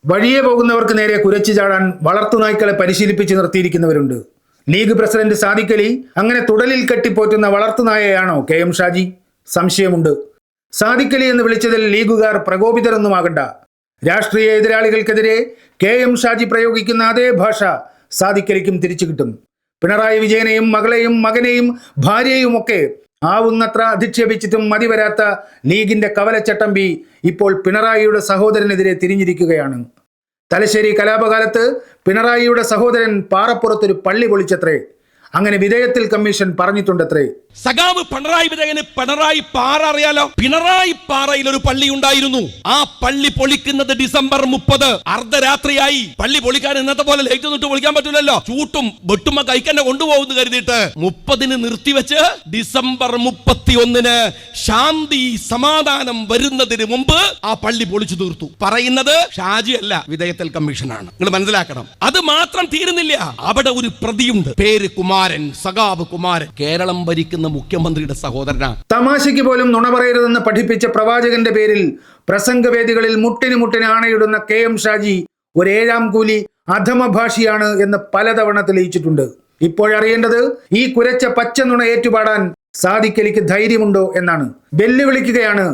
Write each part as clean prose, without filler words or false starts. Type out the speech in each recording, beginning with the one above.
വഴിയെ പോകുന്നവർക്ക് നേരെ കുരച്ചു ചാടാൻ വളർത്തുനായ്ക്കളെ പരിശീലിപ്പിച്ച് നിർത്തിയിരിക്കുന്നവരുണ്ട്. ലീഗ് പ്രസിഡന്റ് സാദിഖ് അലി അങ്ങനെ തുടലിൽ കെട്ടിപ്പോറ്റുന്ന വളർത്തുനായയാണോ KM ഷാജി? സംശയമുണ്ട്. സാദിഖ് അലി എന്ന് വിളിച്ചതിൽ ലീഗുകാർ പ്രകോപിതരൊന്നുമാകണ്ട. രാഷ്ട്രീയ എതിരാളികൾക്കെതിരെ KM ഷാജി പ്രയോഗിക്കുന്ന അതേ ഭാഷ സാദിഖ് അലിക്കും തിരിച്ചു കിട്ടും. പിണറായി വിജയനെയും മകളെയും മകനെയും ഭാര്യയും ഒക്കെ ആവുന്നത്ര അധിക്ഷേപിച്ചിട്ടും മതിവരാത്ത ലീഗിന്റെ കവലച്ചട്ടമ്പി ഇപ്പോൾ പിണറായിയുടെ സഹോദരനെതിരെ തിരിഞ്ഞിരിക്കുകയാണ്. തലശ്ശേരി കലാപകാലത്ത് പിണറായിയുടെ സഹോദരൻ പാറപ്പുറത്തൊരു പള്ളി പൊളിച്ചത്രേ. അങ്ങനെ വിധേയത്തിൽ കമ്മീഷൻ പറഞ്ഞിട്ടുണ്ടത്രേ. സഖാവ് പിണറായി വിജയന് പിണറായി പാറ അറിയാലോ. പിണറായി പാറയിൽ ഒരു പള്ളി ഉണ്ടായിരുന്നു. ആ പള്ളി പൊളിക്കുന്നത് ഡിസംബർ 30 അർദ്ധരാത്രിയായി. പള്ളി പൊളിക്കാൻ ഇന്നത്തെ പോലെ ലൈറ്റ് ഒന്നിട്ട് പൊളിക്കാൻ പറ്റില്ലല്ലോ. ചൂട്ടും വെട്ടുമ്പോ കൈക്കന്നെ കൊണ്ടുപോകുന്നു കരുതിയിട്ട് 30 നിർത്തിവെച്ച് ഡിസംബർ 31 ശാന്തി സമാധാനം വരുന്നതിന് മുമ്പ് ആ പള്ളി പൊളിച്ചു തീർത്തു. പറയുന്നത് ഷാജി അല്ല, വിധേയത്തിൽ കമ്മീഷനാണ്. നിങ്ങൾ മനസ്സിലാക്കണം. അത് മാത്രം തീരുന്നില്ല. അവിടെ ഒരു പ്രതിയുണ്ട്, പേര് കുമാരൻ, സഖാവ് കുമാരൻ. കേരളം ഭരിക്കുന്ന മുഖ്യമന്ത്രിയുടെ സഹോദരനാണ്. തമാശയ്ക്ക് പോലും നുണ പറയരുതെന്ന് പഠിപ്പിച്ച പ്രവാചകന്റെ പേരിൽ പ്രസംഗവേദികളിൽ മുട്ടിന് ആണയിടുന്ന KM ഷാജി ഒരു ഏഴാം കൂലി അധമഭാഷിയാണ് എന്ന് പലതവണ തെളിയിച്ചിട്ടുണ്ട്. ഇപ്പോഴറിയേണ്ടത് ഈ കുരച്ച പച്ച നുണ ഏറ്റുപാടാൻ സാദിഖ് അലിക്ക് ധൈര്യമുണ്ടോ എന്നാണ്. വെല്ലുവിളിക്കുകയാണ്.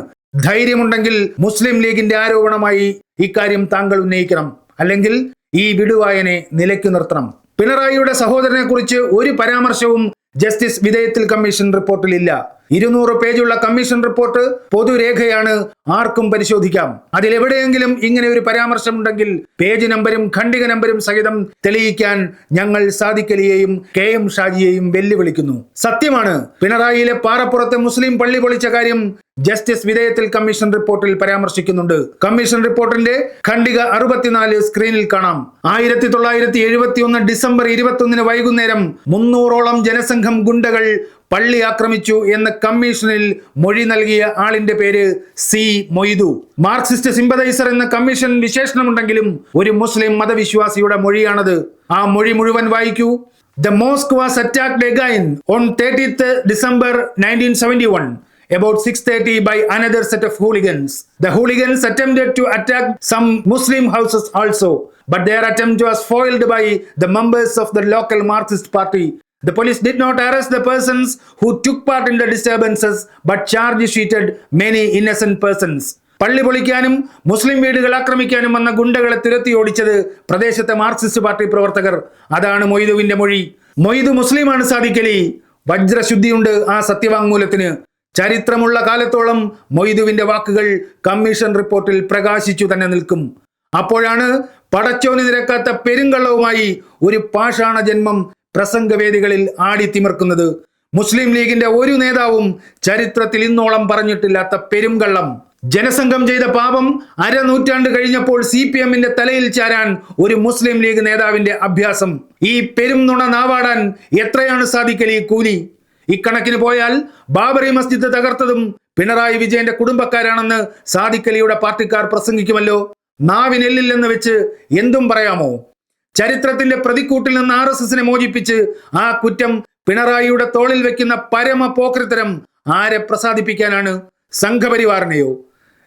ധൈര്യമുണ്ടെങ്കിൽ മുസ്ലിം ലീഗിന്റെ ആരോപണമായി ഇക്കാര്യം താങ്കൾ ഉന്നയിക്കണം. അല്ലെങ്കിൽ ഈ വിടുവായനെ നിലയ്ക്കു നിർത്തണം. പിണറായിയുടെ സഹോദരനെ കുറിച്ച് ഒരു പരാമർശവും ജസ്റ്റിസ് വിധേയത്തിൽ കമ്മീഷൻ റിപ്പോർട്ടിലില്ല. 200 പേജുള്ള കമ്മീഷൻ റിപ്പോർട്ട് പൊതുരേഖയാണ്, ആർക്കും പരിശോധിക്കാം. അതിലെവിടെയെങ്കിലും ഇങ്ങനെ ഒരു പരാമർശമുണ്ടെങ്കിൽ പേജ് നമ്പരും ഖണ്ഡിക നമ്പരും സഹിതം തെളിയിക്കാൻ ഞങ്ങൾ സാദിഖ് അലിയെയും KM ഷാജിയെയും വെല്ലുവിളിക്കുന്നു. സത്യമാണ്, പിണറായിയിലെ പാറപ്പുറത്ത് മുസ്ലിം പള്ളി പൊളിച്ച കാര്യം ജസ്റ്റിസ് വിധേയത്തിൽ കമ്മീഷൻ റിപ്പോർട്ടിൽ പരാമർശിക്കുന്നുണ്ട്. കമ്മീഷൻ റിപ്പോർട്ടിന്റെ ഖണ്ഡിക 64 സ്ക്രീനിൽ കാണാം. 1971 ഡിസംബർ 21 വൈകുന്നേരം 300ഓളം ജനസംഘം ഗുണ്ടകൾ പള്ളി ആക്രമിച്ചു എന്ന് കമ്മീഷനിൽ മൊഴി നൽകിയ ആളിന്റെ പേര് C. മൊയ്തു. മാർക്സിസ്റ്റ് സിമ്പതൈസർ എന്ന കമ്മീഷൻ വിശേഷണമുണ്ടെങ്കിലും ഒരു മുസ്ലിം മതവിശ്വാസിയുടെ മൊഴിയാണത്. ആ മൊഴി മുഴുവൻ വായിക്കൂ. The mosque was attacked again on 30th December 1971. About 6:30 by another set of hooligans. The hooligans attempted to attack some Muslim houses also, but their attempt was foiled by the members of the local Marxist party. The police did not arrest the persons who took part in the disturbances, but charge sheeted many innocent persons. പള്ളി പൊളിക്കാനും മുസ്ലിം വീടുകൾ ആക്രമിക്കാനും വന്ന ഗുണ്ടകളെ തുരത്തി ഓടിച്ചത് പ്രദേശത്തെ Marxist party പ്രവർത്തകർ. അതാണ് മൊയ്തുവിന്റെ മൊഴി. മൊയ്തു മുസ്ലിമാണ് സാദിഖ് അലി. വജ്രശുദ്ധിയുണ്ട് ആ സത്യവാങ്മൂലത്തിന്. ചരിത്രമുള്ള കാലത്തോളം മൊയ്തുവിന്റെ വാക്കുകൾ കമ്മീഷൻ റിപ്പോർട്ടിൽ പ്രകാശിച്ചു തന്നെ നിൽക്കും. അപ്പോഴാണ് പടച്ചോന് നിരക്കാത്ത പെരുങ്കള്ളവുമായി ഒരു പാഷാണ ജന്മം പ്രസംഗവേദികളിൽ ആടിത്തിമിർക്കുന്നത്. മുസ്ലിം ലീഗിന്റെ ഒരു നേതാവും ചരിത്രത്തിൽ ഇന്നോളം പറഞ്ഞിട്ടില്ലാത്ത പെരുങ്കള്ളം. ജനസംഘം ചെയ്ത പാപം അരനൂറ്റാണ്ട് കഴിഞ്ഞപ്പോൾ CPMന്റെ തലയിൽ ചാരാൻ ഒരു മുസ്ലിം ലീഗ് നേതാവിന്റെ അഭ്യാസം. ഈ പെരും നുണ നാവാടാൻ എത്രയാണ് സാദിഖ് അലി കൂലി? ഇക്കണക്കിന് പോയാൽ ബാബറി മസ്ജിദ് തകർത്തതും പിണറായി വിജയന്റെ കുടുംബക്കാരാണെന്ന് സാദിഖ് അലിയുടെ പാർട്ടിക്കാർ പ്രസംഗിക്കുമല്ലോ. നാവിനെല്ലില്ലെന്ന് വെച്ച് എന്തും പറയാമോ? ചരിത്രത്തിന്റെ പ്രതിക്കൂട്ടിൽ നിന്ന് RSSനെ മോചിപ്പിച്ച് ആ കുറ്റം പിണറായിയുടെ തോളിൽ വെക്കുന്ന പരമ പോക്രിത്തരം ആരെ പ്രസാദിപ്പിക്കാനാണ്? സംഘപരിവാറിനെയോ?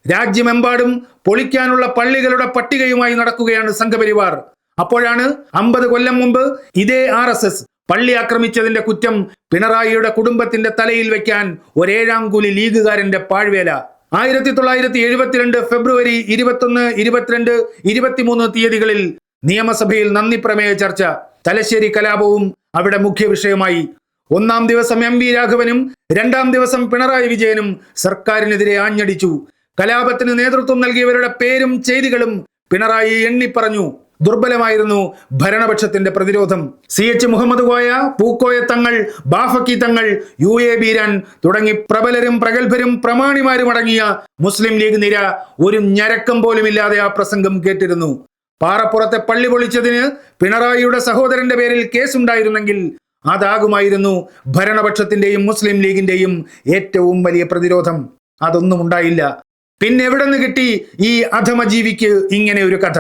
രാജ്യമെമ്പാടും പൊളിക്കാനുള്ള പള്ളികളുടെ പട്ടികയുമായി നടക്കുകയാണ് സംഘപരിവാർ. അപ്പോഴാണ് 50 കൊല്ലം മുമ്പ് ഇതേ RSS പള്ളി ആക്രമിച്ചതിന്റെ കുറ്റം പിണറായിയുടെ കുടുംബത്തിന്റെ തലയിൽ വെക്കാൻ ഒരേഴാം കൂലി ലീഗുകാരന്റെ പാഴ്വേല. 1972 ഫെബ്രുവരി 21, 22, 23 തീയതികളിൽ നിയമസഭയിൽ നന്ദി പ്രമേയ ചർച്ച. തലശ്ശേരി കലാപവും അവിടെ മുഖ്യ വിഷയമായി. 1-ാം ദിവസം MV രാഘവനും 2-ാം ദിവസം പിണറായി വിജയനും സർക്കാരിനെതിരെ ആഞ്ഞടിച്ചു. കലാപത്തിന് നേതൃത്വം നൽകിയവരുടെ പേരും ചെയ്തികളും പിണറായി എണ്ണിപ്പറഞ്ഞു. ദുർബലമായിരുന്നു ഭരണപക്ഷത്തിന്റെ പ്രതിരോധം. CH മുഹമ്മദ് കോയ, പൂക്കോയ തങ്ങൾ, ബാഫക്കി തങ്ങൾ, UA ബീരാൻ തുടങ്ങി പ്രബലരും പ്രഗത്ഭരും പ്രമാണിമാരും അടങ്ങിയ മുസ്ലിം ലീഗ് നിര ഒരു ഞരക്കം പോലുമില്ലാതെ ആ പ്രസംഗം കേട്ടിരുന്നു. പാറപ്പുറത്തെ പള്ളി പൊളിച്ചതിന് പിണറായിയുടെ സഹോദരന്റെ പേരിൽ കേസുണ്ടായിരുന്നെങ്കിൽ അതാകുമായിരുന്നു ഭരണപക്ഷത്തിന്റെയും മുസ്ലിം ലീഗിന്റെയും ഏറ്റവും വലിയ പ്രതിരോധം. അതൊന്നും ഉണ്ടായില്ല. പിന്നെ എവിടെ നിന്ന് കിട്ടി ഈ അധമജീവിക്ക് ഇങ്ങനെ ഒരു കഥ?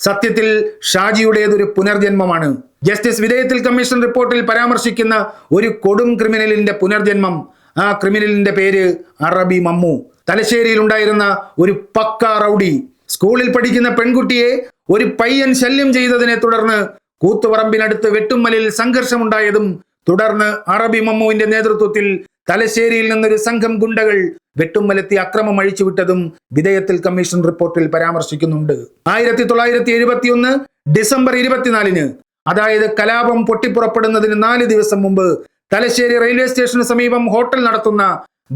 സത്യത്തിൽ ഷാജിയുടേതൊരു പുനർജന്മമാണ്. ജസ്റ്റിസ് വിധേയത്തിൽ കമ്മീഷൻ റിപ്പോർട്ടിൽ പരാമർശിക്കുന്ന ഒരു കൊടും ക്രിമിനലിന്റെ പുനർജന്മം. ആ ക്രിമിനലിന്റെ പേര് അറബി മമ്മു. തലശ്ശേരിയിൽ ഉണ്ടായിരുന്ന ഒരു പക്ക റൗഡി. സ്കൂളിൽ പഠിക്കുന്ന പെൺകുട്ടിയെ ഒരു പയ്യൻ ശല്യം ചെയ്തതിനെ തുടർന്ന് കൂത്തുപറമ്പിനടുത്ത് വെട്ടുമ്മലിൽ സംഘർഷമുണ്ടായതും തുടർന്ന് അറബി മമ്മുവിന്റെ നേതൃത്വത്തിൽ തലശ്ശേരിയിൽ നിന്നൊരു സംഘം ഗുണ്ടകൾ വെട്ടുമ്മലെത്തി അക്രമം അഴിച്ചുവിട്ടതും വിധേയത്തിൽ കമ്മീഷൻ റിപ്പോർട്ടിൽ പരാമർശിക്കുന്നുണ്ട്. 1971 ഡിസംബർ 24-ന്, അതായത് കലാപം പൊട്ടിപ്പുറപ്പെടുന്നതിന് 4 ദിവസം മുമ്പ്, തലശ്ശേരി റെയിൽവേ സ്റ്റേഷന് സമീപം ഹോട്ടൽ നടത്തുന്ന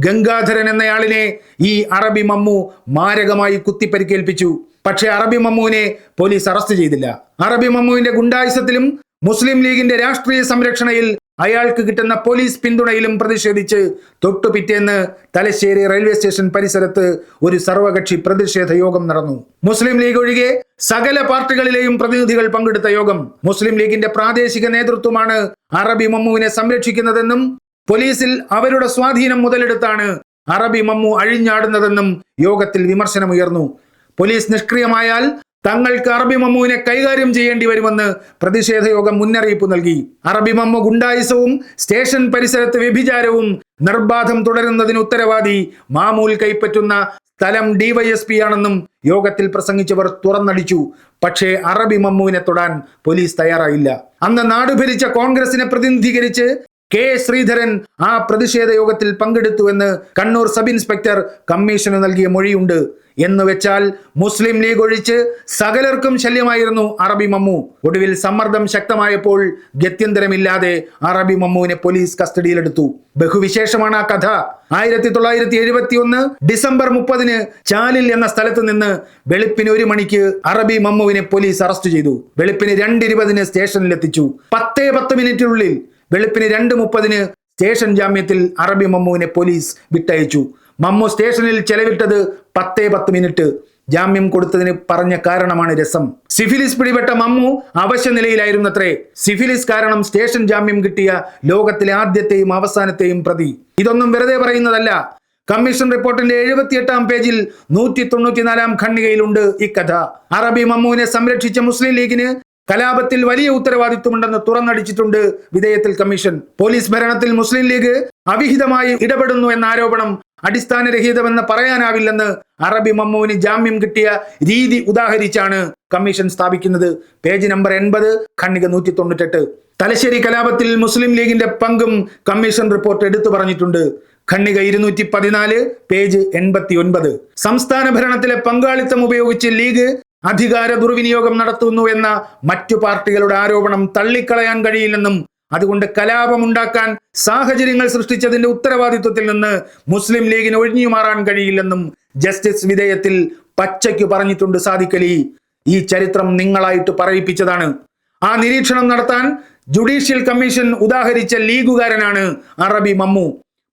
ഗംഗാധരൻ എന്നയാളിനെ ഈ അറബി മമ്മു മാരകമായി കുത്തിപ്പരിക്കേൽപ്പിച്ചു. പക്ഷേ അറബി മമ്മുവിനെ പോലീസ് അറസ്റ്റ് ചെയ്തില്ല. അറബി മമ്മുവിന്റെ ഗുണ്ടായുസത്തിലും മുസ്ലിം ലീഗിന്റെ രാഷ്ട്രീയ സംരക്ഷണയിൽ അയാൾക്ക് കിട്ടുന്ന പോലീസ് പിന്തുണയിലും പ്രതിഷേധിച്ച് തൊട്ടു പിറ്റേന്ന് തലശ്ശേരി റെയിൽവേ സ്റ്റേഷൻ പരിസരത്ത് ഒരു സർവകക്ഷി പ്രതിഷേധ യോഗം നടന്നു. മുസ്ലിം ലീഗ് ഒഴികെ സകല പാർട്ടികളിലെയും പ്രതിനിധികൾ പങ്കെടുത്ത യോഗം മുസ്ലിം ലീഗിന്റെ പ്രാദേശിക നേതൃത്വമാണ് അറബി മമ്മുവിനെ സംരക്ഷിക്കുന്നതെന്നും പോലീസിൽ അവരുടെ സ്വാധീനം മുതലെടുത്താണ് അറബി മമ്മു അഴിഞ്ഞാടുന്നതെന്നും യോഗത്തിൽ വിമർശനമുയർന്നു. പോലീസ് നിഷ്ക്രിയമായാൽ തങ്ങൾക്ക് അറബി മമ്മുവിനെ കൈകാര്യം ചെയ്യേണ്ടി വരുമെന്ന് പ്രതിഷേധ യോഗം മുന്നറിയിപ്പ് നൽകി. അറബി മമ്മു ഗുണ്ടായിസവും സ്റ്റേഷൻ പരിസരത്ത് വ്യഭിചാരവും നിർബാധം തുടരുന്നതിന് ഉത്തരവാദി മാമൂൽ കൈപ്പറ്റുന്ന സ്ഥലം ഡിവൈഎസ്പി ആണെന്നും യോഗത്തിൽ പ്രസംഗിച്ചവർ തുറന്നടിച്ചു. പക്ഷേ അറബി മമ്മുവിനെ തൊടാൻ പോലീസ് തയ്യാറായില്ല. അന്ന് നാടുഭരിച്ച കോൺഗ്രസിനെ പ്രതിനിധീകരിച്ച് കെ ശ്രീധരൻ ആ പ്രതിഷേധ യോഗത്തിൽ പങ്കെടുത്തുവെന്ന് കണ്ണൂർ സബ് ഇൻസ്പെക്ടർ കമ്മീഷന് നൽകിയ മൊഴിയുണ്ട്. എന്ന് വെച്ചാൽ മുസ്ലിം ലീഗ് ഒഴിച്ച് സകലർക്കും ശല്യമായിരുന്നു അറബി മമ്മു. ഒടുവിൽ സമ്മർദ്ദം ശക്തമായപ്പോൾ ഗത്യന്തരമില്ലാതെ അറബി മമ്മുവിനെ പോലീസ് കസ്റ്റഡിയിലെടുത്തു. ബഹുവിശേഷമാണ് ആ കഥ. 1971 ഡിസംബർ 30-ന് ചാലിൽ എന്ന സ്ഥലത്ത് നിന്ന് വെളുപ്പിന് 1 മണിക്ക് അറബി മമ്മുവിനെ പോലീസ് അറസ്റ്റ് ചെയ്തു. വെളുപ്പിന് 2:20-ന് സ്റ്റേഷനിലെത്തിച്ചു. 10 മിനിറ്റിനുള്ളിൽ വെളുപ്പിന് 2:30-ന് സ്റ്റേഷൻ ജാമ്യത്തിൽ അറബി മമ്മുവിനെ പോലീസ് വിട്ടയച്ചു. മമ്മു സ്റ്റേഷനിൽ ചെലവിട്ടത് 10 മിനിറ്റ്. ജാമ്യം കൊടുത്തതിന് പറഞ്ഞ കാരണമാണ് രസം. സിഫിലിസ് പിടിപെട്ട മമ്മു അവശ്യ നിലയിലായിരുന്നത്രേ. സിഫിലിസ് കാരണം സ്റ്റേഷൻ ജാമ്യം കിട്ടിയ ലോകത്തിലെ ആദ്യത്തെയും അവസാനത്തെയും പ്രതി. ഇതൊന്നും വെറുതെ പറയുന്നതല്ല. കമ്മീഷൻ റിപ്പോർട്ടിന്റെ 78-ാം പേജിൽ 194-ാം ഖണ്ഡികയിലുണ്ട് ഇക്കഥ. അറബി മമ്മുവിനെ സംരക്ഷിച്ച മുസ്ലിം ലീഗിന് കലാപത്തിൽ വലിയ ഉത്തരവാദിത്വമുണ്ടെന്ന് തുറന്നടിച്ചിട്ടുണ്ട് വിധേയത്തിൽ കമ്മീഷൻ. പോലീസ് ഭരണത്തിൽ മുസ്ലിം ലീഗ് അവിഹിതമായി ഇടപെടുന്നു എന്ന ആരോപണം അടിസ്ഥാനരഹിതമെന്ന് പറയാനാവില്ലെന്ന് അറബി മമ്മുവിന് ജാമ്യം കിട്ടിയ രീതി ഉദാഹരിച്ചാണ് കമ്മീഷൻ സ്ഥാപിക്കുന്നത്. Page number 80, ഖണ്ഡിക 198. തലശ്ശേരി കലാപത്തിൽ മുസ്ലിം ലീഗിന്റെ പങ്കും കമ്മീഷൻ റിപ്പോർട്ട് എടുത്തു പറഞ്ഞിട്ടുണ്ട്. ഖണ്ഡിക 214, പേജ് 89. സംസ്ഥാന ഭരണത്തിലെ പങ്കാളിത്തം ഉപയോഗിച്ച് ലീഗ് അധികാര ദുർവിനിയോഗം നടത്തുന്നു എന്ന മറ്റു പാർട്ടികളുടെ ആരോപണം തള്ളിക്കളയാൻ കഴിയില്ലെന്നും അതുകൊണ്ട് കലാപമുണ്ടാക്കാൻ സാഹചര്യങ്ങൾ സൃഷ്ടിച്ചതിന്റെ ഉത്തരവാദിത്വത്തിൽ നിന്ന് മുസ്ലിം ലീഗിന് ഒഴിഞ്ഞു മാറാൻ കഴിയില്ലെന്നും ജസ്റ്റിസ് വിധേയത്തിൽ പച്ചയ്ക്ക് പറഞ്ഞിട്ടുണ്ട് സാദിഖ് അലി. ഈ ചരിത്രം നിങ്ങളായിട്ട് പറയിപ്പിച്ചതാണ്. ആ നിരീക്ഷണം നടത്താൻ ജുഡീഷ്യൽ കമ്മീഷൻ ഉദാഹരിച്ച ലീഗുകാരനാണ് അറബി മമ്മു.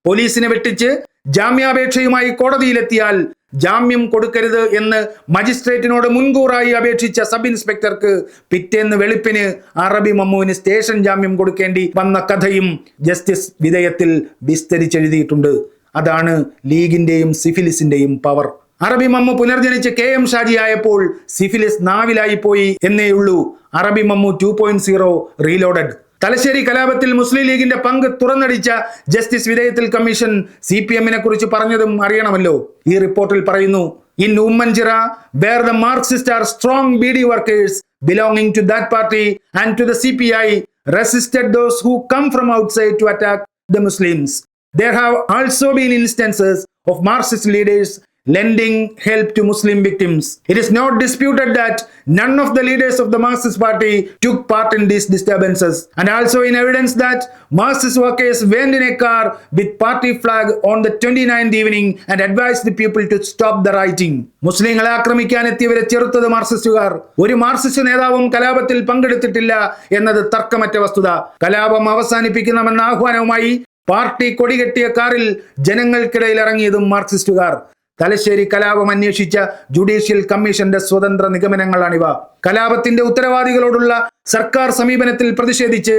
പോലീസിനെ വെട്ടിച്ച് ജാമ്യാപേക്ഷയുമായി കോടതിയിലെത്തിയാൽ ജാമ്യം കൊടുക്കരുത് എന്ന് മജിസ്ട്രേറ്റിനോട് മുൻകൂറായി അപേക്ഷിച്ച സബ് ഇൻസ്പെക്ടർക്ക് പിറ്റേന്ന് വെളുപ്പിന് അറബി മമ്മുവിന് സ്റ്റേഷൻ ജാമ്യം കൊടുക്കേണ്ടി വന്ന കഥയും ജസ്റ്റിസ് വിധേയത്തിൽ വിസ്തരിച്ചെഴുതിയിട്ടുണ്ട്. അതാണ് ലീഗിന്റെയും സിഫിലിസിന്റെയും പവർ. അറബി മമ്മു പുനർജനിച്ച് KM ഷാജി ആയപ്പോൾ സിഫിലിസ് നാവിലായി പോയി എന്നേയുള്ളൂ. അറബി മമ്മു 2.0 റീലോഡഡ്. തലശ്ശേരി കലാപത്തിൽ മുസ്ലിം ലീഗിന്റെ പങ്ക് തുറന്നടിച്ച ജസ്റ്റിസ് വിധേയത്തിൽ കമ്മീഷൻ CPM-നെ കുറിച്ച് പറഞ്ഞതും അറിയണമല്ലോ. ഈ റിപ്പോർട്ടിൽ പറയുന്നു, in ഉമ്മൻചിറ where the Marxists are strong BD workers belonging to that party and to the CPI resisted those who come from outside to attack the Muslims. There have also been instances of Marxist leaders lending help to Muslim victims. It is not disputed that none of the leaders of the Marxist party took part in these disturbances, and also in evidence that Marxist workers went in a car with party flag on the 29th evening and advised the people to stop the rioting. മുസ്ലിങ്ങളെ ആക്രമിക്കാൻ എത്തിയവരെ ചെറുത്തത് മാർക്സിസ്റ്റുകാർ. ഒരു Marxist നേതാവും കലാപത്തിൽ പങ്കെടുത്തിട്ടില്ല എന്നത് തർക്കമറ്റ വസ്തുത. കലാപം അവസാനിപ്പിക്കണമെന്ന ആഹ്വാനവുമായി party കൊടികെട്ടിയ കാറിൽ ജനങ്ങൾക്കിടയിൽ ഇറങ്ങിയതും മാർക്സിസ്റ്റുകാർ. തലശ്ശേരി കലാപം അന്വേഷിച്ച ജുഡീഷ്യൽ കമ്മീഷന്റെ സ്വതന്ത്ര നിഗമനങ്ങളാണിവ. കലാപത്തിന്റെ ഉത്തരവാദികളോടുള്ള സർക്കാർ സമീപനത്തിൽ പ്രതിഷേധിച്ച്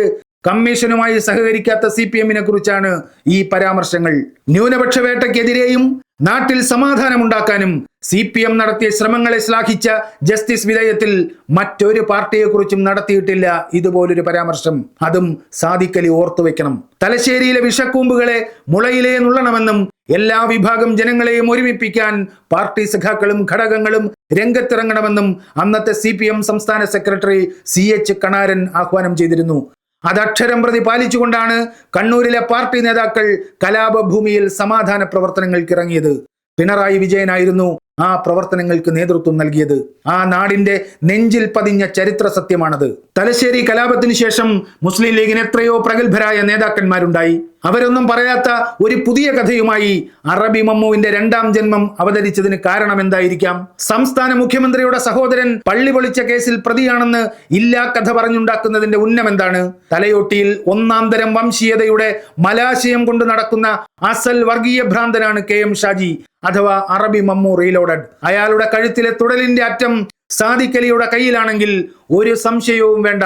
കമ്മീഷനുമായി സഹകരിക്കാത്ത CPM-നെ കുറിച്ചാണ് ഈ പരാമർശങ്ങൾ. ന്യൂനപക്ഷ വേട്ടയ്ക്കെതിരെയും നാട്ടിൽ സമാധാനമുണ്ടാക്കാനും CPM നടത്തിയ ശ്രമങ്ങളെ ശ്ലാഘിച്ച ജസ്റ്റിസ് വിധേയത്തിൽ മറ്റൊരു പാർട്ടിയെക്കുറിച്ചും നടത്തിയിട്ടില്ല ഇതുപോലൊരു പരാമർശം. അതും സാദിഖ് അലി ഓർത്തുവെക്കണം. തലശ്ശേരിയിലെ വിഷക്കൂമ്പുകളെ മുളയിലേ നുള്ളണമെന്നും എല്ലാ വിഭാഗം ജനങ്ങളെയും ഒരുമിപ്പിക്കാൻ പാർട്ടി സഖാക്കളും ഘടകങ്ങളും രംഗത്തിറങ്ങണമെന്നും അന്നത്തെ CPM സംസ്ഥാന സെക്രട്ടറി CH കണാരൻ ആഹ്വാനം ചെയ്തിരുന്നു. അത് അക്ഷരം പ്രതി പാലിച്ചുകൊണ്ടാണ് കണ്ണൂരിലെ പാർട്ടി നേതാക്കൾ കലാപഭൂമിയിൽ സമാധാന പ്രവർത്തനങ്ങൾക്ക് ഇറങ്ങിയത്. പിണറായി വിജയനായിരുന്നു ആ പ്രവർത്തനങ്ങൾക്ക് നേതൃത്വം നൽകിയത്. ആ നാടിന്റെ നെഞ്ചിൽ പതിഞ്ഞ ചരിത്ര സത്യമാണത്. തലശ്ശേരി കലാപത്തിന് ശേഷം മുസ്ലിം ലീഗിന് എത്രയോ പ്രഗത്ഭരായ നേതാക്കന്മാരുണ്ടായി. അവരൊന്നും പറയാത്ത ഒരു പുതിയ കഥയുമായി അറബി മമ്മുവിന്റെ രണ്ടാം ജന്മം അവതരിച്ചതിന് കാരണം എന്തായിരിക്കാം? സംസ്ഥാന മുഖ്യമന്ത്രിയുടെ സഹോദരൻ പള്ളി പൊളിച്ച കേസിൽ പ്രതിയാണെന്ന് ഇല്ലാ കഥ പറഞ്ഞുണ്ടാക്കുന്നതിന്റെ ഉന്നം എന്താണ്? തലയോട്ടിയിൽ ഒന്നാം തരം വംശീയതയുടെ മലാശയം കൊണ്ട് നടക്കുന്ന അസൽ വർഗീയ ഭ്രാന്തനാണ് KM ഷാജി അഥവാ അറബി മമ്മു റീലോഡഡ്. അയാളുടെ കഴുത്തിലെ തുടലിന്റെ അറ്റം സാദിഖ് അലിയുടെ കയ്യിലാണെങ്കിൽ ഒരു സംശയവും വേണ്ട,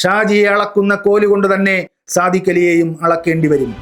ഷാജിയെ അളക്കുന്ന കോലുകൊണ്ട് തന്നെ സാദിഖ് അലിയെയും അളക്കേണ്ടി വരും.